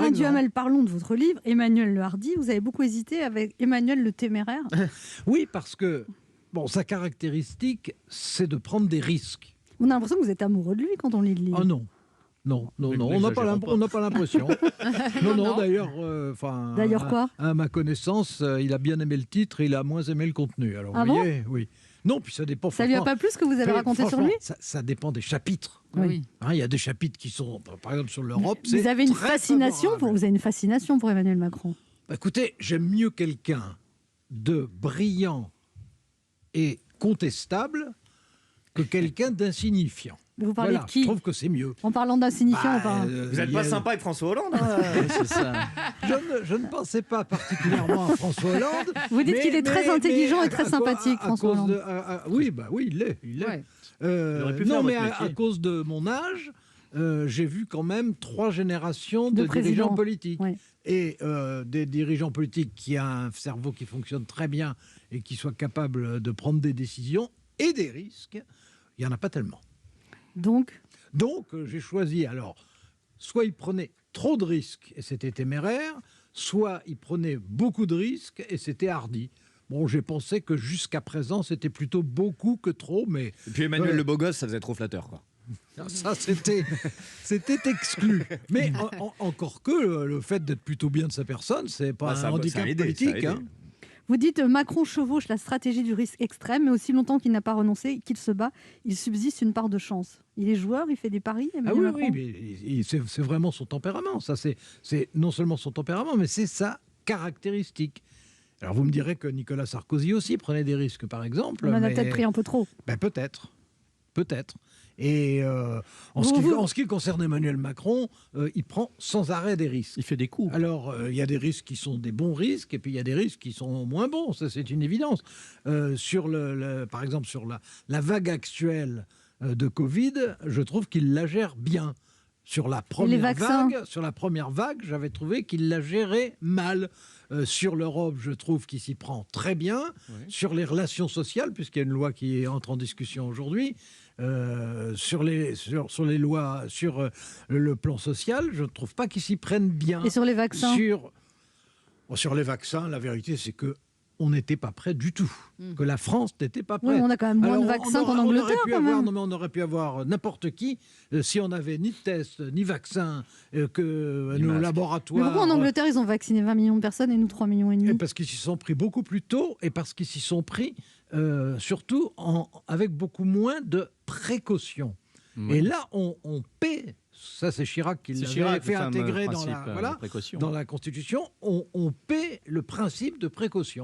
Alain Duhamel, parlons de votre livre, Emmanuel le Hardi. Vous avez beaucoup hésité avec Emmanuel le Téméraire. Oui, parce que sa caractéristique, c'est de prendre des risques. On a l'impression que vous êtes amoureux de lui quand on lit le livre. Ah non. Non, on n'a pas l'impression. non, d'ailleurs, D'ailleurs quoi ? À ma connaissance, il a bien aimé le titre et il a moins aimé le contenu. Alors, ah vous bon voyez, oui. Non, puis ça dépend. Ça lui a pas plu ce que vous avez raconté sur lui ? Ça dépend des chapitres. Oui. Il y a des chapitres qui sont, par exemple, sur l'Europe. Vous avez une fascination pour Emmanuel Macron. Écoutez, j'aime mieux quelqu'un de brillant et contestable que quelqu'un d'insignifiant. Vous parlez de qui ? Je trouve que c'est mieux. En parlant d'insignifiant, vous n'êtes pas sympa avec François Hollande, hein c'est ça. Je ne pensais pas particulièrement à François Hollande. Vous dites qu'il est très intelligent et très sympathique, François Hollande. Oui, il l'est. Ouais. Non, mais à cause de mon âge, j'ai vu quand même 3 générations de dirigeants politiques. Ouais. Et des dirigeants politiques qui ont un cerveau qui fonctionne très bien et qui soient capables de prendre des décisions et des risques, il n'y en a pas tellement. Donc, j'ai choisi, alors, soit il prenait trop de risques et c'était téméraire, soit il prenait beaucoup de risques et c'était hardi. Bon, j'ai pensé que jusqu'à présent, c'était plutôt beaucoup que trop, mais... Et puis Emmanuel le beau gosse, ça faisait trop flatteur, quoi. Ça, c'était exclu. Mais encore que le fait d'être plutôt bien de sa personne, c'est pas un handicap politique. Vous dites Macron chevauche la stratégie du risque extrême, mais aussi longtemps qu'il n'a pas renoncé, qu'il se bat, il subsiste une part de chance. Il est joueur, il fait des paris. Oui, mais c'est vraiment son tempérament. Ça, c'est non seulement son tempérament, mais c'est sa caractéristique. Alors vous me direz que Nicolas Sarkozy aussi prenait des risques, par exemple. On en a peut-être pris un peu trop. Peut-être. Et en ce qui concerne Emmanuel Macron, il prend sans arrêt des risques. Il fait des coups. Alors, il y a des risques qui sont des bons risques, et puis il y a des risques qui sont moins bons, ça c'est une évidence. Par exemple, sur la vague actuelle de Covid, je trouve qu'il la gère bien. Sur la première vague, j'avais trouvé qu'il la gérait mal. Sur l'Europe, je trouve qu'il s'y prend très bien. Oui. Sur les relations sociales, puisqu'il y a une loi qui entre en discussion aujourd'hui, sur les lois, sur le plan social, je ne trouve pas qu'ils s'y prennent bien. Et sur les vaccins ? Sur les vaccins, la vérité, c'est que on n'était pas prêt du tout, que la France n'était pas prête. Oui, on a quand même moins de vaccins qu'en Angleterre. On aurait pu avoir n'importe qui, si on n'avait ni test, ni vaccin, que nos laboratoires... Mais pourquoi en Angleterre, ils ont vacciné 20 millions de personnes et nous 3,5 millions ? Parce qu'ils s'y sont pris beaucoup plus tôt et parce qu'ils s'y sont pris surtout avec beaucoup moins de précautions. Et là, on paie... Ça, c'est Chirac qui l'avait fait intégrer dans la Constitution. On paie le principe de précaution.